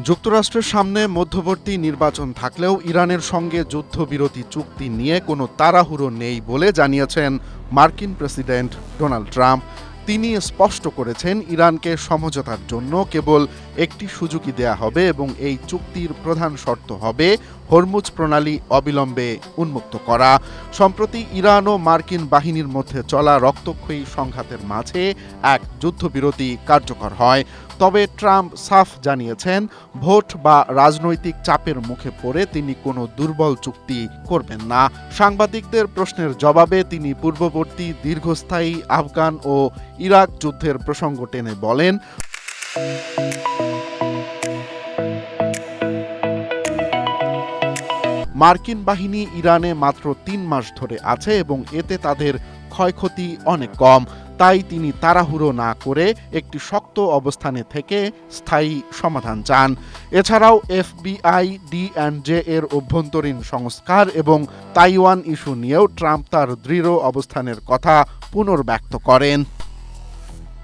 যুক্তরাষ্ট্রের সামনে মধ্যবর্তী নির্বাচন থাকলেও ইরানের সঙ্গে যুদ্ধবিরতি চুক্তি নিয়ে কোনো তাড়াহুড়ো নেই বলে জানিয়েছেন মার্কিন প্রেসিডেন্ট ডোনাল্ড ট্রাম্প। তিনি স্পষ্ট করেছেন, ইরানকে সমঝোতার জন্য কেবল একটি সুযোগই দেয়া হবে এবং এই চুক্তির প্রধান শর্ত হবে হরমুজ প্রণালী অবিলম্বে উন্মুক্ত করা। সম্প্রতি ইরান ও মার্কিন বাহিনীর মধ্যে চলা রক্তক্ষয়ী সংঘাতের মাঝে এক যুদ্ধবিরতি কার্যকর হয়। তবে ট্রাম্প সাফ জানিয়েছেন, ভোট বা রাজনৈতিক চাপের মুখে পড়ে তিনি কোনো দুর্বল চুক্তি করবেন না। সাংবাদিকদের প্রশ্নের জবাবে তিনি পূর্ববর্তী দীর্ঘস্থায়ী আফগান ও ইরাক যুদ্ধের প্রসঙ্গ টেনে বলেন, মার্কিন বাহিনী ইরানে মাত্র ৩ মাস ধরে আছে এবং এতে তাদের ক্ষয়ক্ষতি অনেক কম। তাই তিনি তাড়াহুড়ো না করে একটি শক্ত অবস্থানে থেকে স্থায়ী সমাধান চান। এছাড়াও এফবিআই, ডিএনজে এর অভ্যন্তরীণ সংস্কার এবং তাইওয়ান ইস্যু নিয়েও ট্রাম্প তার দৃঢ় অবস্থানের কথা পুনর্ব্যক্ত করেন।